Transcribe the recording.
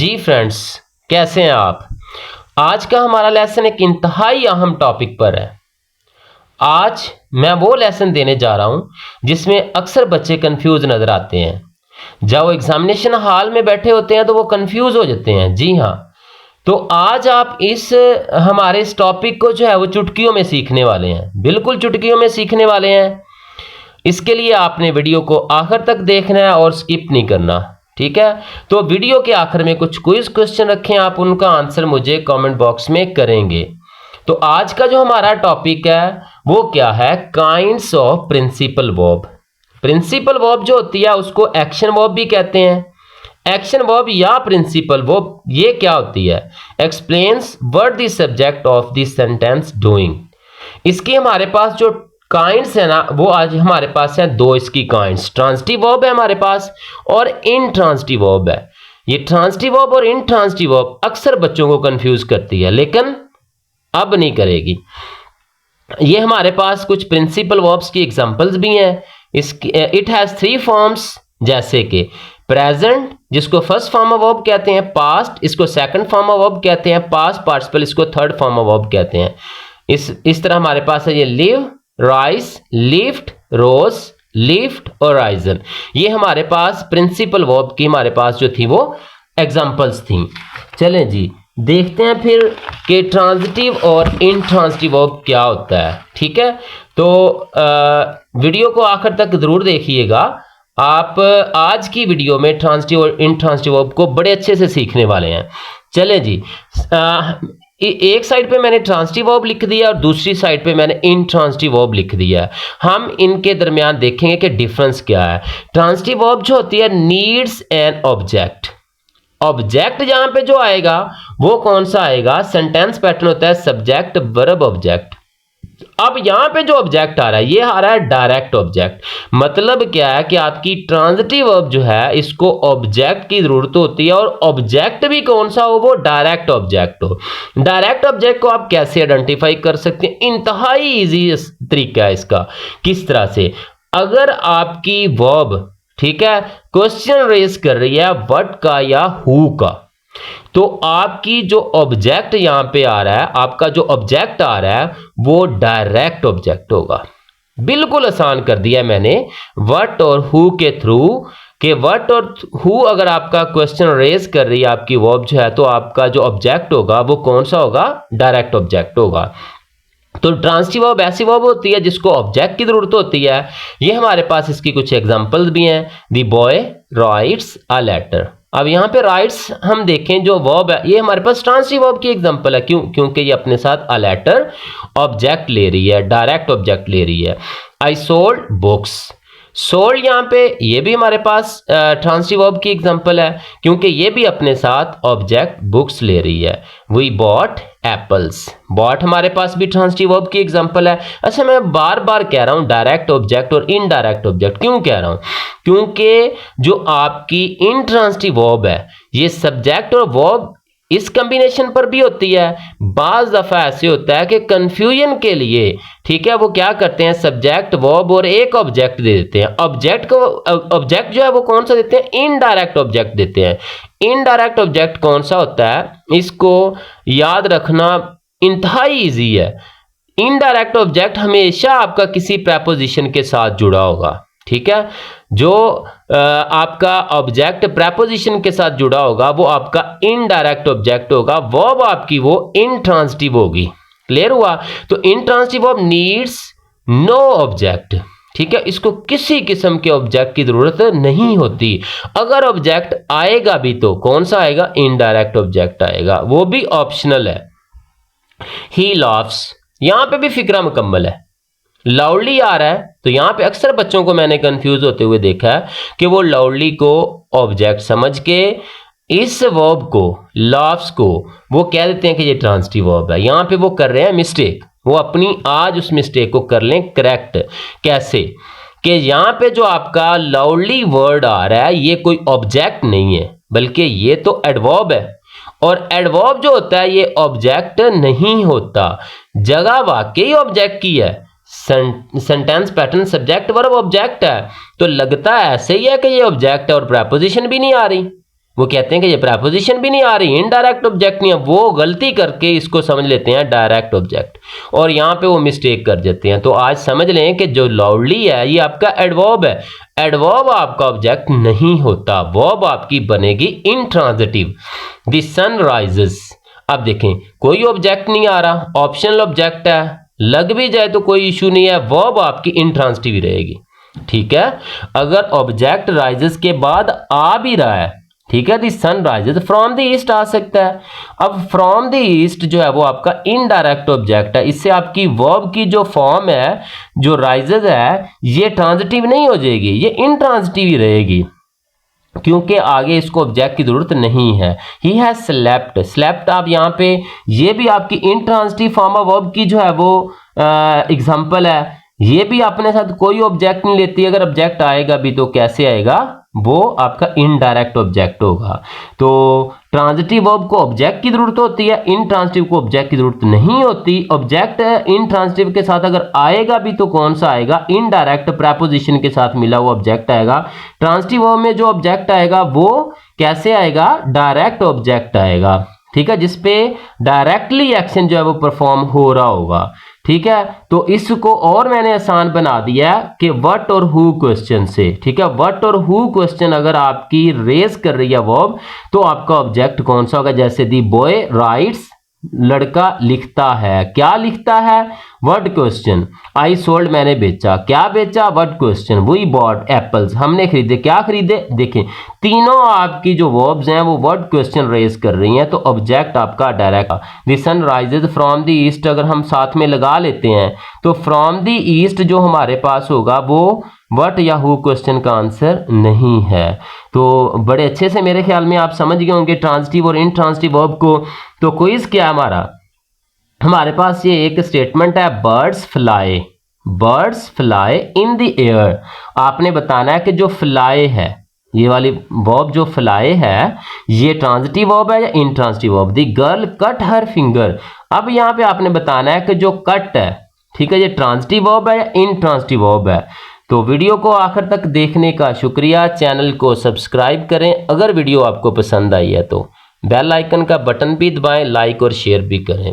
जी friends, कैसे हैं आप। आज का हमारा लेसन एक इंतहाई अहम टॉपिक पर है। आज मैं वो लेसन देने जा रहा हूं जिसमें अक्सर बच्चे कंफ्यूज नजर आते हैं। जब वो एग्जामिनेशन हॉल में बैठे होते हैं तो वो कंफ्यूज हो जाते हैं। जी हाँ, तो आज आप हमारे इस टॉपिक को जो है वो चुटकियों में सीखने वाले हैं, बिल्कुल चुटकियों में सीखने वाले हैं। इसके लिए आपने वीडियो को आखिर तक देखना है और स्किप नहीं करना, ठीक है। तो वीडियो के आखिर में कुछ क्विज क्वेश्चन रखे हैं, आप उनका आंसर मुझे कमेंट बॉक्स में करेंगे। तो आज का जो हमारा टॉपिक है वो क्या है, kinds of principal verb. Principal verb जो होती है उसको एक्शन वर्ब भी कहते हैं। एक्शन वर्ब या प्रिंसिपल वर्ब ये क्या होती है, explains what the subject of the sentence doing. इसकी हमारे पास जो काइंड्स है ना, वो आज हमारे पास है दो इसकी काइंड्स। ट्रांजिटिव वर्ब है हमारे पास और इंट्रांजिटिव वर्ब है। ये ट्रांजिटिव वर्ब और इंट्रांजिटिव वर्ब अक्सर बच्चों को कंफ्यूज करती है, लेकिन अब नहीं करेगी। ये हमारे पास कुछ प्रिंसिपल वर्ब्स की एग्जांपल्स भी हैं। इट हैज 3 फॉर्म्स, जैसे कि प्रेजेंट जिसको फर्स्ट फॉर्म ऑफ वर्ब कहते हैं, पास्ट इसको सेकंड फॉर्म ऑफ वर्ब कहते हैं, पास्ट पार्टिसिपल इसको थर्ड फॉर्म ऑफ वर्ब कहते हैं। इस तरह हमारे पास है ये लिव, राइज, लिफ्ट, रोज, लिफ्ट और राइजन। ये हमारे पास प्रिंसिपल वर्ब की हमारे पास जो थी वो एग्जांपल्स थी। चलें जी, देखते हैं फिर कि ट्रांजिटिव और इंट्रांजिटिव वर्ब क्या होता है, ठीक है। तो वीडियो को आखिर तक जरूर देखिएगा। आप आज की वीडियो में ट्रांजिटिव और इंट्रांजिटिव वर्ब को बड़े अच्छे से सीखने वाले हैं। चलें जी, एक साइड पे मैंने ट्रांजिटिव वर्ब लिख दिया और दूसरी साइड पे मैंने इंट्रांजिटिव वर्ब लिख दिया है। हम इनके दरमियान देखेंगे कि डिफरेंस क्या है। ट्रांजिटिव वर्ब जो होती है नीड्स एन ऑब्जेक्ट। ऑब्जेक्ट जहां पे जो आएगा वो कौन सा आएगा, सेंटेंस पैटर्न होता है सब्जेक्ट वर्ब ऑब्जेक्ट। अब यहां पे जो ऑब्जेक्ट आ रहा है ये आ रहा है डायरेक्ट ऑब्जेक्ट। मतलब क्या है कि आपकी ट्रांजिटिव वर्ब जो है इसको ऑब्जेक्ट की जरूरत होती है, और ऑब्जेक्ट भी कौन सा हो, वो डायरेक्ट ऑब्जेक्ट हो। डायरेक्ट ऑब्जेक्ट को आप कैसे आइडेंटिफाई कर सकते हैं, इंतहाई इजी तरीका है इसका। किस तरह से, अगर आपकी वर्ब, ठीक है, क्वेश्चन रेज कर रही है व्हाट का या हु का, तो आपकी जो ऑब्जेक्ट यहां पे आ रहा है, आपका जो ऑब्जेक्ट आ रहा है वो डायरेक्ट ऑब्जेक्ट होगा। बिल्कुल आसान कर दिया मैंने व्हाट और हु के थ्रू, कि व्हाट और हु अगर आपका क्वेश्चन रेज कर रही है आपकी वर्ब जो है, तो आपका जो ऑब्जेक्ट होगा वो कौन सा होगा, डायरेक्ट ऑब्जेक्ट होगा। तो ट्रांजिटिव वर्ब ऐसी वर्ब होती है जिसको ऑब्जेक्ट की जरूरत होती है। ये हमारे पास इसकी कुछ एग्जांपल्स भी हैं। The boy writes a letter. अब यहाँ पे राइट्स हम देखें जो वर्ब है, ये हमारे पास ट्रांजिटिव वर्ब की एग्जांपल है। क्योंकि ये अपने साथ अ लेटर ऑब्जेक्ट ले रही है, डायरेक्ट ऑब्जेक्ट ले रही है। I sold books. सोल्ड यहाँ पे ये भी हमारे पास ट्रांजिटिव वर्ब की एग्जांपल है, क्योंकि ये भी अपने साथ ऑब्जेक्ट बुक्स ले रही है। We bought apples. बॉट हमारे पास भी ट्रांजिटिव वर्ब की एग्जांपल है। अच्छा, मैं बार बार कह रहा हूं डायरेक्ट ऑब्जेक्ट और इनडायरेक्ट ऑब्जेक्ट, क्यों कह रहा हूं, क्योंकि जो आपकी इंट्रांजिटिव वर्ब है ये सब्जेक्ट और वर्ब इस कॉम्बिनेशन पर भी होती है। बाज दफा ऐसे होता है कि कंफ्यूजन के लिए, ठीक है, वो क्या करते हैं, सब्जेक्ट वर्ब और एक ऑब्जेक्ट दे देते हैं। ऑब्जेक्ट जो है वो कौन सा देते हैं, इनडायरेक्ट ऑब्जेक्ट देते हैं। इनडायरेक्ट ऑब्जेक्ट कौन सा होता है, इसको याद रखना इंतहाई इजी है। इनडायरेक्ट ऑब्जेक्ट हमेशा आपका किसी प्रेपोजिशन के साथ जुड़ा होगा, ठीक है। जो आपका ऑब्जेक्ट प्रेपोजिशन के साथ जुड़ा होगा वो आपका इनडायरेक्ट ऑब्जेक्ट होगा। वर्ब आपकी वो इंट्रांजिटिव होगी। क्लियर हुआ। तो intransitive verb needs no object, ठीक है, इसको किसी किस्म के ऑब्जेक्ट की जरूरत नहीं होती। अगर ऑब्जेक्ट आएगा भी तो कौन सा आएगा, इनडायरेक्ट ऑब्जेक्ट आएगा, वो भी ऑप्शनल है। ही लाफ्स, यहां पे भी फिक्रा मुकम्मल है। लाउडली आ रहा है तो यहां पे अक्सर बच्चों को मैंने कंफ्यूज होते हुए देखा है कि वो लाउडली को ऑब्जेक्ट समझ के इस वर्ब को, लाफ्स को, वो कह देते हैं कि ये ट्रांजिटिव वर्ब है। यहां पे वो कर रहे हैं मिस्टेक, वो अपनी आज उस मिस्टेक को कर लें करेक्ट। कैसे कि यहां पे जो आपका लाउडली वर्ड आ रहा है ये कोई ऑब्जेक्ट नहीं है, बल्कि ये तो एडवर्ब है। और एडवर्ब जो होता है ये ऑब्जेक्ट नहीं होता, जगह वाकई ऑब्जेक्ट की है। Sentence pattern subject verb object है, तो लगता ऐसे ही है कि ये ऑब्जेक्ट है और प्रेपोजिशन भी नहीं आ रही। वो कहते हैं कि ये प्रेपोजिशन भी नहीं आ रही, इनडायरेक्ट ऑब्जेक्ट नहीं है, वो गलती करके इसको समझ लेते हैं डायरेक्ट ऑब्जेक्ट और यहाँ पे वो मिस्टेक कर देते हैं। तो आज समझ लें कि जो लाउडली है ये आपका एडवर्ब है, एडवर्ब आपका ऑब्जेक्ट नहीं होता, वर्ब आपकी बनेगी इंट्रांजिटिव। द सन राइजेस, अब देखें कोई ऑब्जेक्ट नहीं आ रहा, ऑप्शनल ऑब्जेक्ट है, लग भी जाए तो कोई इशू नहीं है, वर्ब आपकी इंट्रांजिटिव ही रहेगी। ठीक है, अगर ऑब्जेक्ट राइजेस के बाद आ भी रहा है, ठीक है, the sun rises from the east आ सकता है। अब फ्रॉम द ईस्ट जो है वो आपका इनडायरेक्ट ऑब्जेक्ट है, इससे आपकी वर्ब की जो फॉर्म है जो राइजेस है ये ट्रांजिटिव नहीं हो जाएगी, ये इनट्रांजिटिव ही रहेगी क्योंकि आगे इसको ऑब्जेक्ट की जरूरत नहीं है। ही हैज स्लेप्ट, स्लेप्ट आप यहाँ पे ये भी आपकी इनट्रांजिटिव फॉर्म ऑफ वर्ब की जो है वो एग्जांपल है, ये भी अपने साथ कोई ऑब्जेक्ट नहीं लेती, अगर ऑब्जेक्ट आएगा भी तो कैसे आएगा, वो आपका इनडायरेक्ट ऑब्जेक्ट होगा। तो ट्रांजिटिव वर्ब को ऑब्जेक्ट की जरूरत होती है, इनट्रांजिटिव को ऑब्जेक्ट की जरूरत नहीं होती। ऑब्जेक्ट इनट्रांजिटिव के साथ अगर आएगा भी तो कौन सा आएगा, इनडायरेक्ट प्रेपोजिशन के साथ मिला हुआ ऑब्जेक्ट आएगा। ट्रांजिटिव वर्ब में जो ऑब्जेक्ट आएगा वो कैसे आएगा, डायरेक्ट ऑब्जेक्ट आएगा, ठीक है, जिसपे डायरेक्टली एक्शन जो है वो परफॉर्म हो रहा होगा। ठीक है, तो इसको और मैंने आसान बना दिया कि व्हाट और हु क्वेश्चन से। ठीक है, व्हाट और हु क्वेश्चन अगर आपकी रेज कर रही है वर्ब तो आपका ऑब्जेक्ट कौन सा होगा, जैसे दी बॉय राइट्स, लड़का लिखता है, क्या लिखता है, व्हाट क्वेश्चन। आई सोल्ड, मैंने बेचा, क्या बेचा, what question. We bought apples, हमने खरीदे, क्या खरीदे। देखें तीनों आपकी जो वर्ब्स हैं वो व्हाट क्वेश्चन रेज कर रही हैं, तो ऑब्जेक्ट आपका direct. The sun rises from the east अगर हम साथ में लगा लेते हैं तो फ्रॉम द ईस्ट जो हमारे पास होगा वो व्हाट या हु क्वेश्चन का आंसर नहीं है। तो बड़े अच्छे से मेरे ख्याल में आप समझ गए होंगे ट्रांजिटिव और इनट्रांजिटिव वर्ब को। तो क्विज क्या है हमारे पास ये एक स्टेटमेंट है, birds fly, birds fly in the air. आपने बताना है कि जो फ्लाई है, ये वाली वर्ब जो फ्लाई है ये ट्रांजिटिव वर्ब है या intransitive verb. The girl cut her finger, अब यहाँ पे आपने बताना है कि जो कट है, ठीक है, ये ट्रांजिटिव वर्ब है या इनट्रांजिटिव वर्ब है। तो वीडियो को आखिर तक देखने का शुक्रिया, चैनल को सब्सक्राइब करें, अगर वीडियो आपको पसंद आई है तो बेल आइकन का बटन भी दबाएं, लाइक और शेयर भी करें।